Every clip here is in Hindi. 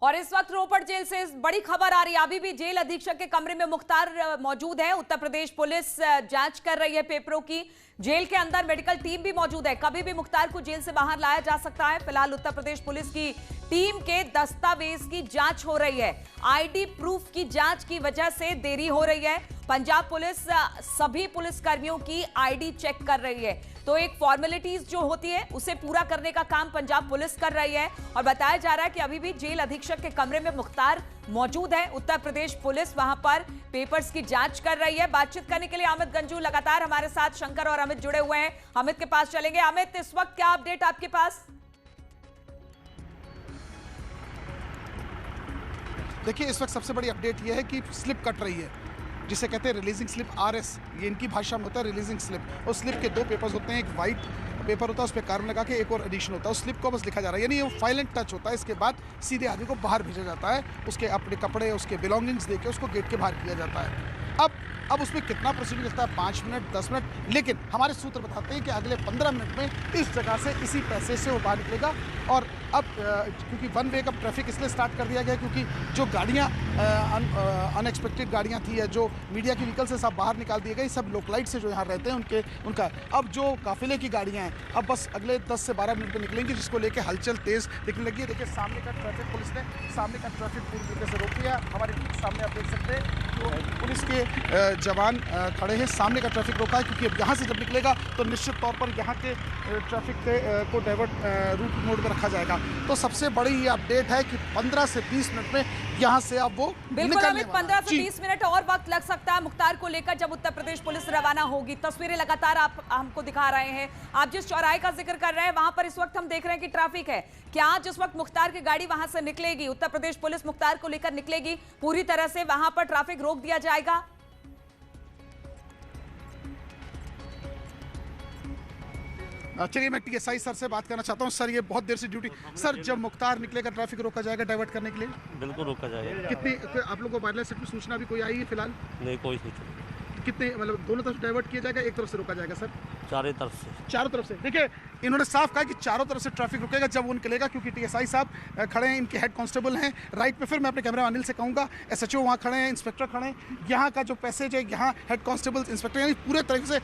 और इस वक्त रोपड़ जेल से बड़ी खबर आ रही है। अभी भी जेल अधीक्षक के कमरे में मुख्तार मौजूद है। उत्तर प्रदेश पुलिस जांच कर रही है पेपरों की। जेल के अंदर मेडिकल टीम भी मौजूद है। कभी भी मुख्तार को जेल से बाहर लाया जा सकता है। फिलहाल उत्तर प्रदेश पुलिस की टीम के दस्तावेज की जांच हो रही है। आईडी प्रूफ की जांच की वजह से देरी हो रही है। पंजाब पुलिस सभी पुलिस कर्मियों की आईडी चेक कर रही है। तो एक फॉर्मेलिटीज जो होती है उसे पूरा करने का काम पंजाब पुलिस कर रही है। और बताया जा रहा है कि अभी भी जेल अधीक्षक के कमरे में मुख्तार मौजूद है। उत्तर प्रदेश पुलिस वहां पर पेपर्स की जांच कर रही है। बातचीत करने के लिए अमित गंजू लगातार हमारे साथ शंकर और अमित जुड़े हुए हैं। अमित के पास चलेंगे। अमित, इस वक्त क्या अपडेट आपके पास? देखिए, इस वक्त सबसे बड़ी अपडेट यह है कि स्लिप कट रही है, जिसे कहते हैं रिलीजिंग स्लिप RS। ये इनकी भाषा में होता है रिलीजिंग स्लिप। और स्लिप के दो पेपर्स होते हैं, एक वाइट पेपर होता है उस पर कार्बन लगा के, एक और एडिशन होता है। उस स्लिप को बस लिखा जा रहा है, यानी ये फाइल एंड टच होता है। इसके बाद सीधे आदमी को बाहर भेजा जाता है। उसके अपने कपड़े, उसके बिलोंगिंग्स देके उसको गेट के बाहर किया जाता है। अब उसमें कितना प्रोसीडिंग लगता है, 5 मिनट 10 मिनट, लेकिन हमारे सूत्र बताते हैं कि अगले 15 मिनट में इस जगह से, इसी पैसे से वो बाहर निकलेगा। और अब क्योंकि वन वे का ट्रैफिक इसलिए स्टार्ट कर दिया गया क्योंकि जो गाड़ियाँ अनएक्सपेक्टेड गाड़ियाँ थी या जो मीडिया की व्हीकल से सब बाहर निकाल दिए गए, सब लोकलाइट से जो यहाँ रहते हैं उनका अब जो काफिले की गाड़ियाँ हैं अब बस अगले 10 से 12 मिनट में निकलेंगी, जिसको लेके हलचल तेज दिखने लगी है। देखिए, सामने का ट्रैफिक, पुलिस ने सामने का ट्रैफिक पूरी तरीके से रोक दिया। हमारे ठीक सामने आप देख सकते हैं तो पुलिस के जवान खड़े हैं, सामने का ट्रैफिक रोका है क्योंकि अब यहाँ से जब निकलेगा तो निश्चित तौर पर यहाँ के ट्रैफिक को डाइवर्ट रूट मोड पर रखा जाएगा। तो सबसे बड़ी ये अपडेट है कि 15 से 20 मिनट में यहाँ से अब वो बिल्कुल अमित, 15 से 20 मिनट और वक्त लग सकता है मुख्तार को लेकर जब उत्तर प्रदेश पुलिस रवाना होगी। तस्वीरें लगातार आप हमको दिखा रहे हैं। आप जिस चौराहे का जिक्र कर रहे हैं वहां पर इस वक्त हम देख रहे हैं कि ट्रैफिक है। क्या जिस वक्त मुख्तार की गाड़ी वहां से निकलेगी, उत्तर प्रदेश पुलिस मुख्तार को लेकर निकलेगी, पूरी तरह से वहां पर ट्रैफिक रोक दिया जाएगा? चलिए, मैं TSI सर से बात करना चाहता हूँ। सर, ये बहुत देर से ड्यूटी। सर, जब मुख्तार निकलेगा ट्रैफिक रोका जाएगा डाइवर्ट करने के लिए? बिल्कुल रोका जाएगा। कितनी आप लोगों को वायरलेस की सूचना भी कोई आई है फिलहाल? नहीं, कोई सूचना। कितने, मतलब दोनों तरफ डाइवर्ट किया जाएगा, एक तरफ से रोका जाएगा? सर, चारों तरफ से। देखिए, इन्होंने साफ कहा कि चारों तरफ से ट्रैफिक रुकेगा जब वो निकलेगा, क्योंकि TSI साहब खड़े हैं, इनके हेड कांस्टेबल हैं राइट पे। फिर मैं अपने कैमरा अनिल से कहूँगा, SHO वहाँ खड़े हैं, इंस्पेक्टर खड़े हैं। यहाँ का जो पैसेज है, यहाँ हेड कांस्टेबल, इंस्पेक्टर, यानी पूरे तरीके से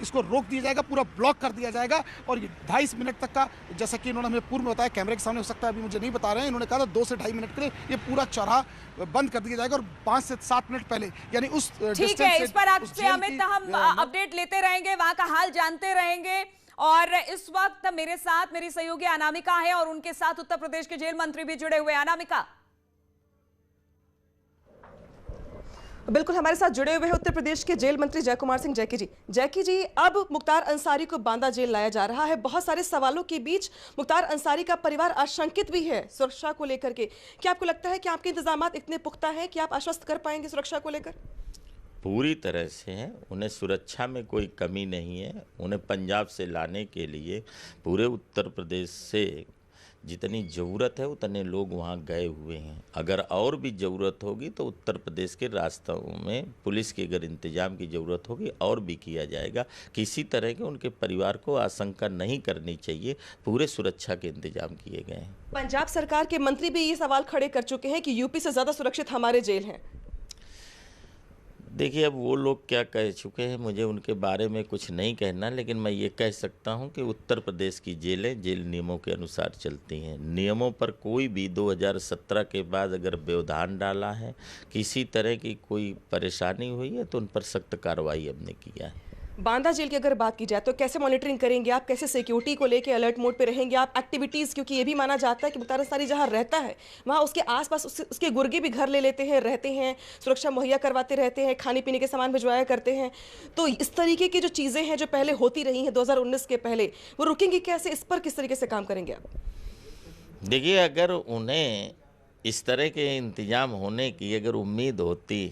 इसको रोक दिया जाएगा, पूरा ब्लॉक कर दिया जाएगा। और ये 2.5 मिनट तक का, जैसा कि इन्होंने हमें पूर्व में बताया, कैमरे के सामने हो सकता है अभी मुझे नहीं बता रहे हैं, इन्होंने कहा था 2 से 2.5 मिनट के लिए ये पूरा चौराहा बंद कर दिया जाएगा। और 5 से 7 मिनट पहले, यानी उस ठीक है, इस पर आपसे अमित हम अपडेट लेते रहेंगे, वहां का हाल जानते रहेंगे। और इस वक्त मेरे साथ मेरी सहयोगी अनामिका है और उनके साथ उत्तर प्रदेश के जेल मंत्री भी जुड़े हुए हैं। अनामिका, बिल्कुल हमारे साथ जुड़े हुए हैं उत्तर प्रदेश के जेल मंत्री जय कुमार सिंह। जैकी जी, अब मुख्तार अंसारी को बांदा जेल लाया जा रहा है। बहुत सारे सवालों के बीच मुख्तार अंसारी का परिवार आशंकित भी है सुरक्षा को लेकर के। क्या आपको लगता है कि आपके इंतजाम इतने पुख्ता हैं कि आप आश्वस्त कर पाएंगे सुरक्षा को लेकर? पूरी तरह से हैं, उन्हें सुरक्षा में कोई कमी नहीं है। उन्हें पंजाब से लाने के लिए पूरे उत्तर प्रदेश से जितनी ज़रूरत है उतने लोग वहाँ गए हुए हैं। अगर और भी ज़रूरत होगी तो उत्तर प्रदेश के रास्तों में पुलिस के अगर इंतजाम की ज़रूरत होगी और भी किया जाएगा। किसी तरह के उनके परिवार को आशंका नहीं करनी चाहिए। पूरे सुरक्षा के इंतजाम किए गए हैं। पंजाब सरकार के मंत्री भी ये सवाल खड़े कर चुके हैं कि यूपी से ज़्यादा सुरक्षित हमारे जेल हैं। देखिए, अब वो लोग क्या कह चुके हैं, मुझे उनके बारे में कुछ नहीं कहना, लेकिन मैं ये कह सकता हूं कि उत्तर प्रदेश की जेलें जेल नियमों के अनुसार चलती हैं। नियमों पर कोई भी 2017 के बाद अगर व्यवधान डाला है, किसी तरह की कोई परेशानी हुई है तो उन पर सख्त कार्रवाई हमने किया है। बांदा जेल की अगर बात की जाए तो कैसे मॉनिटरिंग करेंगे आप, कैसे सिक्योरिटी को लेके अलर्ट मोड पे रहेंगे आप, एक्टिविटीज़, क्योंकि ये भी माना जाता है कि मुख्तार अंसारी जहाँ रहता है वहाँ उसके आसपास उसके गुर्गे भी घर ले लेते हैं, रहते हैं, सुरक्षा मुहैया करवाते रहते हैं, खाने पीने के सामान भिजवाया करते हैं। तो इस तरीके की जो चीज़ें हैं जो पहले होती रही हैं 2019 के पहले, वो रुकेंगी कैसे? इस पर किस तरीके से काम करेंगे आप? देखिए, अगर उन्हें इस तरह के इंतजाम होने की अगर उम्मीद होती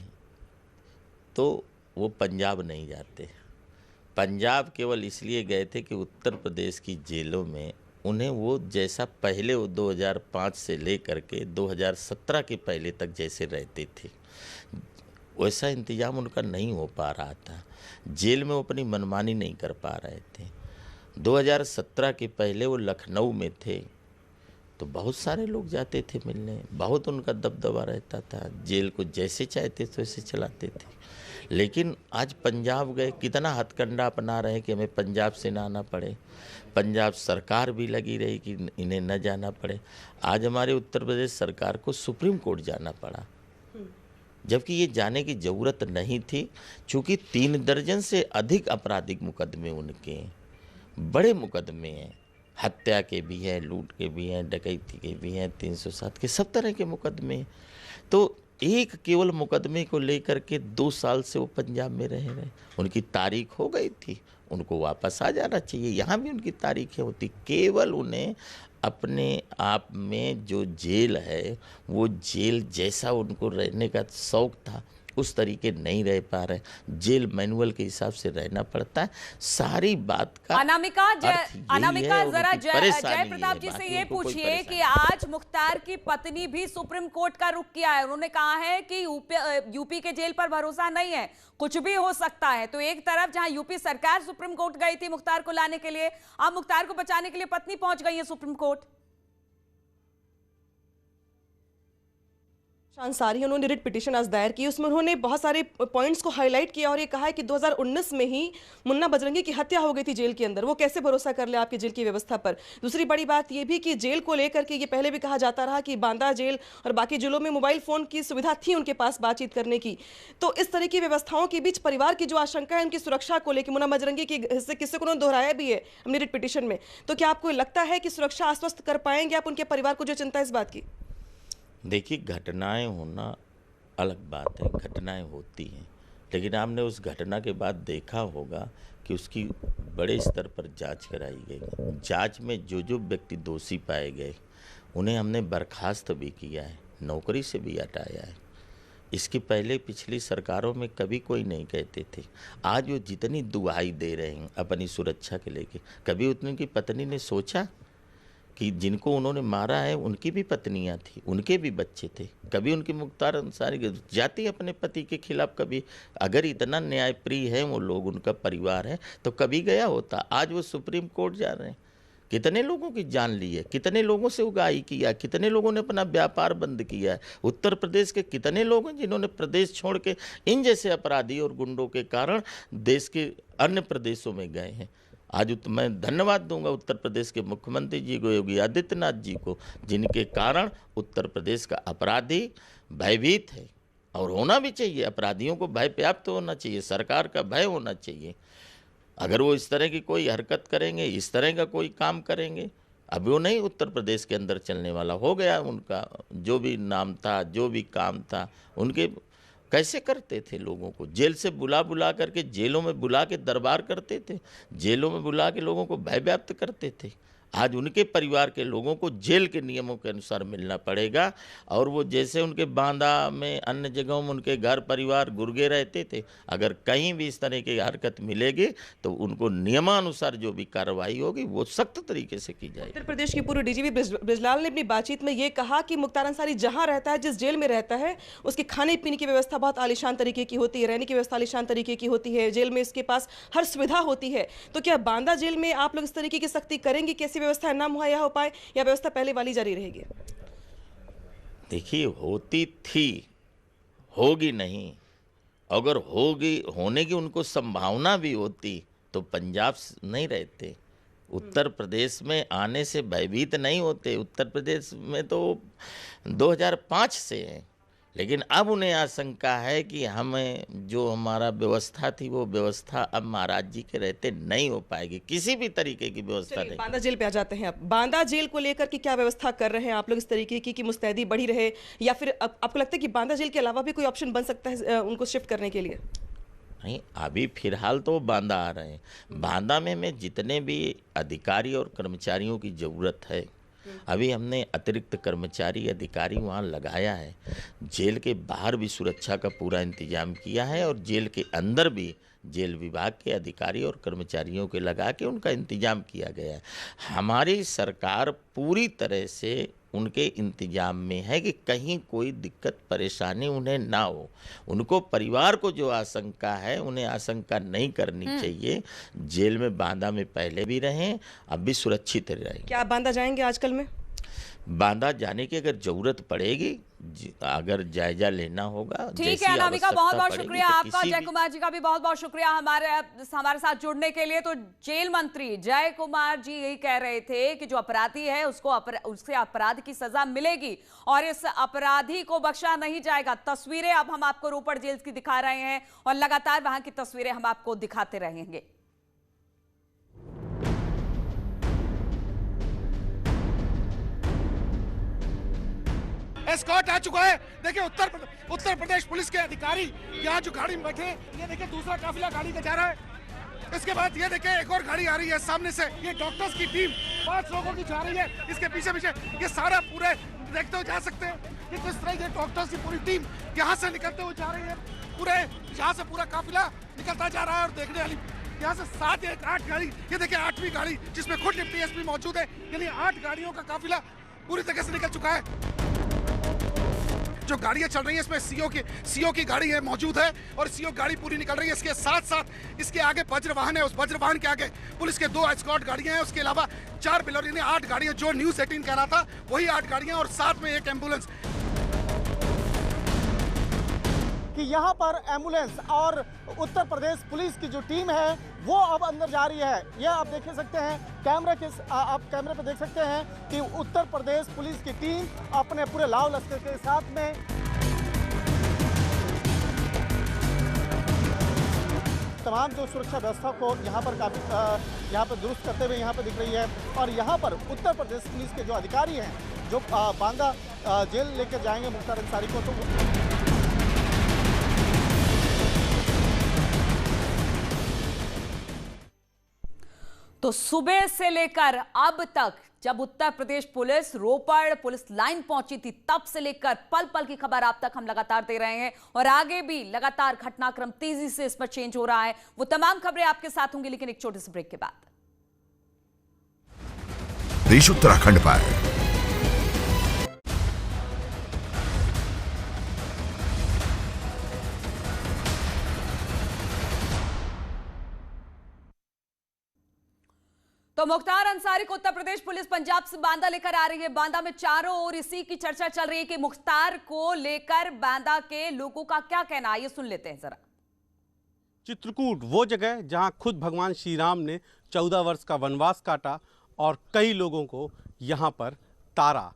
तो वो पंजाब नहीं जाते। पंजाब केवल इसलिए गए थे कि उत्तर प्रदेश की जेलों में उन्हें वो जैसा पहले वो 2005 से लेकर के 2017 के पहले तक जैसे रहते थे वैसा इंतज़ाम उनका नहीं हो पा रहा था। जेल में वो अपनी मनमानी नहीं कर पा रहे थे। 2017 के पहले वो लखनऊ में थे, तो बहुत सारे लोग जाते थे मिलने, बहुत उनका दबदबा रहता था, जेल को जैसे चाहते थे वैसे चलाते थे। लेकिन आज पंजाब गए, कितना हथकंडा अपना रहे कि हमें पंजाब से ना आना पड़े, पंजाब सरकार भी लगी रही कि इन्हें न जाना पड़े। आज हमारे उत्तर प्रदेश सरकार को सुप्रीम कोर्ट जाना पड़ा, जबकि ये जाने की ज़रूरत नहीं थी, चूँकि 3 दर्जन से अधिक आपराधिक मुकदमे उनके हैं, बड़े मुकदमे हैं, हत्या के भी हैं, लूट के भी हैं, डकैती के भी हैं, 307 के, सब तरह के मुकदमे हैं। तो एक केवल मुकदमे को लेकर के 2 साल से वो पंजाब में रह रहे, उनकी तारीख हो गई थी, उनको वापस आ जाना चाहिए। यहाँ भी उनकी तारीखें होती, केवल उन्हें अपने आप में जो जेल है वो जेल जैसा उनको रहने का शौक था उस तरीके नहीं रह पा रहे, जेल मैनुअल के हिसाब से रहना पड़ता है। सारी बात का अनामिका जरा जय जय प्रताप जी से ये पूछिए कि आज मुख्तार की पत्नी भी सुप्रीम कोर्ट का रुख किया है। उन्होंने कहा है कि यूपी के जेल पर भरोसा नहीं है, कुछ भी हो सकता है। तो एक तरफ जहां यूपी सरकार सुप्रीम कोर्ट गई थी मुख्तार को लाने के लिए, अब मुख्तार को बचाने के लिए पत्नी पहुंच गई है सुप्रीम कोर्ट। अंसारी उन्होंने रिट पिटीशन आज दायर की, उसमें उन्होंने बहुत सारे पॉइंट्स को हाईलाइट किया और ये कहा है कि 2019 में ही मुन्ना बजरंगी की हत्या हो गई थी जेल के अंदर, वो कैसे भरोसा कर ले आपकी जेल की व्यवस्था पर। दूसरी बड़ी बात ये भी कि जेल को लेकर के ये पहले भी कहा जाता रहा कि बांदा जेल और बाकी जेलों में मोबाइल फ़ोन की सुविधा थी उनके पास बातचीत करने की। तो इस तरह की व्यवस्थाओं के बीच परिवार की जो आशंका है उनकी सुरक्षा को लेकर, मुन्ना बजरंगी की हिस्से किस्से को उन्होंने दोहराया भी है अपनी रिट पिटीशन में, तो क्या आपको लगता है कि सुरक्षा आश्वस्त कर पाएंगे आप उनके परिवार को जो चिंता है इस बात की? देखिए, घटनाएं होना अलग बात है, घटनाएं होती हैं, लेकिन आपने उस घटना के बाद देखा होगा कि उसकी बड़े स्तर पर जांच कराई गई। जांच में जो जो व्यक्ति दोषी पाए गए उन्हें हमने बर्खास्त भी किया है, नौकरी से भी हटाया है। इसके पहले पिछली सरकारों में कभी कोई नहीं कहते थे। आज वो जितनी दुहाई दे रहे हैं अपनी सुरक्षा के लेके, कभी उनकी पत्नी ने सोचा कि जिनको उन्होंने मारा है उनकी भी पत्नियां थी, उनके भी बच्चे थे? कभी उनकी मुख्तार अंसारी जाती अपने पति के खिलाफ? कभी अगर इतना न्यायप्रिय है वो लोग, उनका परिवार है, तो कभी गया होता? आज वो सुप्रीम कोर्ट जा रहे हैं, कितने लोगों की जान ली है, कितने लोगों से उगाही किया, कितने लोगों ने अपना व्यापार बंद किया है। उत्तर प्रदेश के कितने लोग हैं जिन्होंने प्रदेश छोड़ के इन जैसे अपराधी और गुंडों के कारण देश के अन्य प्रदेशों में गए हैं। आज मैं धन्यवाद दूंगा उत्तर प्रदेश के मुख्यमंत्री जी को, योगी आदित्यनाथ जी को, जिनके कारण उत्तर प्रदेश का अपराधी भयभीत है, और होना भी चाहिए। अपराधियों को भय पर्याप्त होना चाहिए, सरकार का भय होना चाहिए। अगर वो इस तरह की कोई हरकत करेंगे, इस तरह का कोई काम करेंगे, अब वो नहीं उत्तर प्रदेश के अंदर चलने वाला। हो गया उनका जो भी नाम था, जो भी काम था उनके। कैसे करते थे लोगों को जेल से बुला बुला करके, जेलों में बुला के दरबार करते थे, जेलों में बुला के लोगों को भय व्याप्त करते थे। आज उनके परिवार के लोगों को जेल के नियमों के अनुसार मिलना पड़ेगा। और वो जैसे उनके बांदा में, अन्य जगहों में उनके घर परिवार गुर्गे रहते थे, अगर कहीं भी इस तरह की हरकत मिलेगी तो उनको नियमानुसार जो भी कार्रवाई होगी वो सख्त तरीके से की जाएगी। उत्तर प्रदेश के पूर्व डीजीपी ब्रिजलाल ने अपनी बातचीत में ये कहा कि मुख्तार अंसारी जहां रहता है, जिस जेल में रहता है, उसके खाने पीने की व्यवस्था बहुत आलीशान तरीके की होती है, रहने की व्यवस्था आलीशान तरीके की होती है, जेल में इसके पास हर सुविधा होती है। तो क्या बांदा जेल में आप लोग इस तरीके की सख्ती करेंगे, कैसी व्यवस्था ना मुहैया हो पाए, या व्यवस्था पहले वाली जारी रहेगी? देखिए, होती थी, होगी नहीं। अगर होगी, होने की उनको संभावना भी होती तो पंजाब नहीं रहते, उत्तर प्रदेश में आने से भयभीत नहीं होते। उत्तर प्रदेश में तो 2005 से है, लेकिन अब उन्हें आशंका है कि हमें जो हमारा व्यवस्था थी वो व्यवस्था अब महाराज जी के रहते नहीं हो पाएगी, किसी भी तरीके की व्यवस्था नहीं। बांदा जेल पे आ जाते हैं। अब बांदा जेल को लेकर के क्या व्यवस्था कर रहे हैं आप लोग इस तरीके की कि मुस्तैदी बढ़ी रहे, या फिर आपको लगता है कि बांदा जेल के अलावा भी कोई ऑप्शन बन सकता है उनको शिफ्ट करने के लिए? नहीं, अभी फिलहाल तो बांदा आ रहे हैं। बांदा में हमें जितने भी अधिकारी और कर्मचारियों की ज़रूरत है, अभी हमने अतिरिक्त कर्मचारी अधिकारी वहाँ लगाया है। जेल के बाहर भी सुरक्षा का पूरा इंतजाम किया है, और जेल के अंदर भी जेल विभाग के अधिकारी और कर्मचारियों के लगा के उनका इंतजाम किया गया है। हमारी सरकार पूरी तरह से उनके इंतजाम में है कि कहीं कोई दिक्कत परेशानी उन्हें ना हो। उनको परिवार को जो आशंका है उन्हें आशंका नहीं करनी चाहिए। जेल में बांदा में पहले भी रहें, अब भी सुरक्षित रहें। क्या आप बांदा जाएंगे आजकल में? बांदा जाने की अगर जरूरत पड़ेगी, अगर जायजा लेना होगा, ठीक है अनामिका, बहुत बहुत शुक्रिया आपका। किसी जय कुमार जी का भी बहुत बहुत शुक्रिया हमारे साथ जुड़ने के लिए। तो जेल मंत्री जय कुमार जी यही कह रहे थे कि जो अपराधी है उससे अपराध की सजा मिलेगी और इस अपराधी को बख्शा नहीं जाएगा। तस्वीरें अब हम आपको रोपड़ जेल की दिखा रहे हैं और लगातार वहां की तस्वीरें हम आपको दिखाते रहेंगे। एस्कॉर्ट आ चुका है। देखिए उत्तर प्रदेश पुलिस के अधिकारी यहाँ जो गाड़ी में बैठे हैं, ये देखिए दूसरा काफिला गाड़ी का जा रहा है। इसके बाद ये देखिए एक और गाड़ी आ रही है सामने से, ये डॉक्टर्स की टीम 5 लोगों की जा रही है। इसके पीछे पीछे ये सारा पूरे देखते हुए जा सकते हैं कि किस तरह ये डॉक्टर्स की पूरी टीम यहाँ से निकलते हुए जा रही है। पूरे यहाँ से पूरा काफिला निकलता जा रहा है और देखने वाली यहाँ से 7 या 8 गाड़ी, ये देखिए 8वीं गाड़ी जिसमें खुद डिप्टी एसपी मौजूद है, यानी 8 गाड़ियों का काफिला पूरी तरह से निकल चुका है। जो गाड़ियां चल रही हैं इसमें सीओ की गाड़ी है मौजूद है और सीओ गाड़ी पूरी निकल रही है। इसके साथ साथ इसके आगे वज्र वाहन है, उस वज्र वाहन के आगे पुलिस के 2 एस्कॉर्ट गाड़ियां हैं। उसके अलावा 4 बिलोरी ने 8 गाड़ियां, जो न्यूज़ 18 कह रहा था वही 8 गाड़ियां और साथ में एक एम्बुलेंस। कि यहाँ पर एम्बुलेंस और उत्तर प्रदेश पुलिस की जो टीम है वो अब अंदर जा रही है। यह आप देख सकते हैं आप कैमरे पे देख सकते हैं कि उत्तर प्रदेश पुलिस की टीम अपने पूरे लाव लश्कर के साथ में तमाम जो सुरक्षा व्यवस्था को यहाँ पर दुरुस्त करते हुए यहाँ पर दिख रही है। और यहाँ पर उत्तर प्रदेश पुलिस के जो अधिकारी हैं जो बांदा जेल लेकर जाएंगे मुख्तार अंसारी को, तो सुबह से लेकर अब तक जब उत्तर प्रदेश पुलिस रोपड़ पुलिस लाइन पहुंची थी तब से लेकर पल पल की खबर आप तक हम लगातार दे रहे हैं और आगे भी लगातार घटनाक्रम तेजी से इस पर चेंज हो रहा है। वो तमाम खबरें आपके साथ होंगी, लेकिन एक छोटे से ब्रेक के बाद। देश उत्तराखंड पर तो मुख्तार अंसारी को उत्तर प्रदेश पुलिस पंजाब से बांदा लेकर आ रही है। बांदा में चारों ओर इसी की चर्चा चल रही है कि मुख्तार को लेकर बांदा के लोगों का क्या कहना है, ये सुन लेते हैं जरा। चित्रकूट वो जगह जहां खुद भगवान श्री राम ने 14 वर्ष का वनवास काटा और कई लोगों को यहां पर तारा।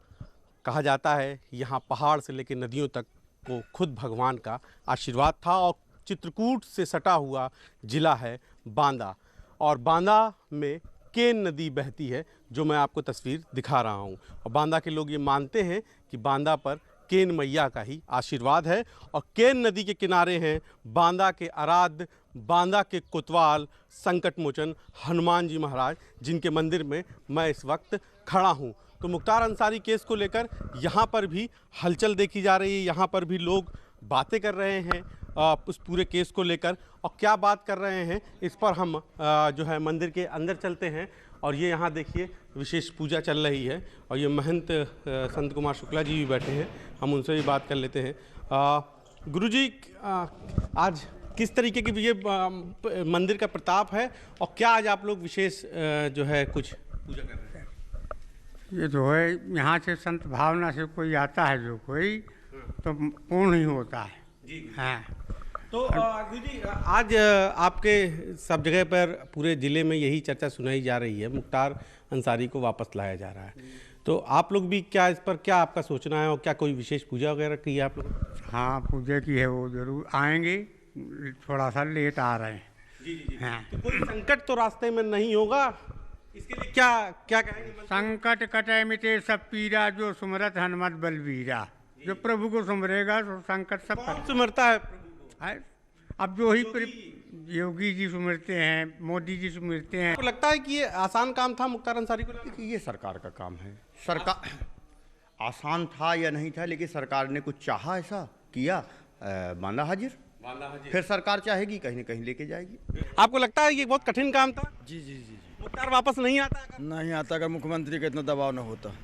कहा जाता है यहां पहाड़ से लेकर नदियों तक को खुद भगवान का आशीर्वाद था। और चित्रकूट से सटा हुआ जिला है बांदा और बांदा में केन नदी बहती है, जो मैं आपको तस्वीर दिखा रहा हूँ। और बांदा के लोग ये मानते हैं कि बांदा पर केन मैया का ही आशीर्वाद है। और केन नदी के किनारे हैं बांदा के आराध्य, बांदा के कोतवाल, संकट मोचन हनुमान जी महाराज, जिनके मंदिर में मैं इस वक्त खड़ा हूँ। तो मुख्तार अंसारी केस को लेकर यहाँ पर भी हलचल देखी जा रही है। यहाँ पर भी लोग बातें कर रहे हैं उस पूरे केस को लेकर, और क्या बात कर रहे हैं इस पर हम जो है मंदिर के अंदर चलते हैं। और ये यहाँ देखिए विशेष पूजा चल रही है और ये महंत संत कुमार शुक्ला जी भी बैठे हैं, हम उनसे भी बात कर लेते हैं। गुरुजी, आज किस तरीके की ये मंदिर का प्रताप है और क्या आज आप लोग विशेष जो है कुछ पूजा कर रहे हैं? ये जो है यहाँ से संत भावना से कोई आता है जो कोई तो पूर्ण ही होता है। हाँ। तो गुरुजी, आज आपके सब जगह पर पूरे ज़िले में यही चर्चा सुनाई जा रही है, मुख्तार अंसारी को वापस लाया जा रहा है। तो आप लोग भी क्या इस पर क्या आपका सोचना है और क्या कोई विशेष पूजा वगैरह की है आप लोग? हाँ, पूजा की है, वो जरूर आएंगे, थोड़ा सा लेट आ रहे हैं। जी। हाँ। तो कोई संकट तो रास्ते में नहीं होगा, इसके लिए क्या क्या कहेंगे? संकट कटे मिटे सब पीरा, जो सुमरत हनुमत बलबीरा। जो प्रभु को सुमरेगा तो संकट सब सुमरता है। अब जो ही योगी जी सुमरते हैं, मोदी जी सुमरते हैं। आपको लगता है कि ये आसान काम था मुख्तार अंसारी को? ये सरकार का काम है। सरकार आसान था या नहीं था, लेकिन सरकार ने कुछ चाहा, ऐसा किया, बांदा हाजिर। फिर सरकार चाहेगी कहीं न कहीं लेके जाएगी। आपको लगता है ये बहुत कठिन काम था? जी। मुख्तार वापस नहीं आता? नहीं आता अगर मुख्यमंत्री का इतना दबाव न होता।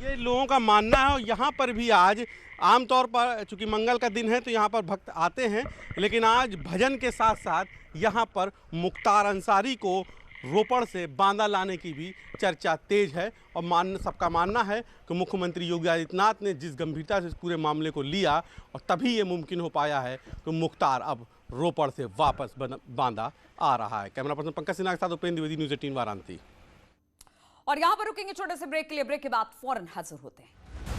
ये लोगों का मानना है। और यहाँ पर भी आज आमतौर पर चूंकि मंगल का दिन है तो यहाँ पर भक्त आते हैं, लेकिन आज भजन के साथ साथ यहाँ पर मुख्तार अंसारी को रोपड़ से बांदा लाने की भी चर्चा तेज है। और सबका मानना है कि मुख्यमंत्री योगी आदित्यनाथ ने जिस गंभीरता से इस पूरे मामले को लिया और तभी ये मुमकिन हो पाया है कि मुख्तार अब रोपड़ से वापस बांदा आ रहा है। कैमरा पर्सन पंकज सिन्हा के साथ उपेंद्र द्विवेदी, न्यूज़ 18 वाराणसी। और यहां पर रुकेंगे छोटे से ब्रेक के लिए। ब्रेक के बाद फौरन हाजिर होते हैं।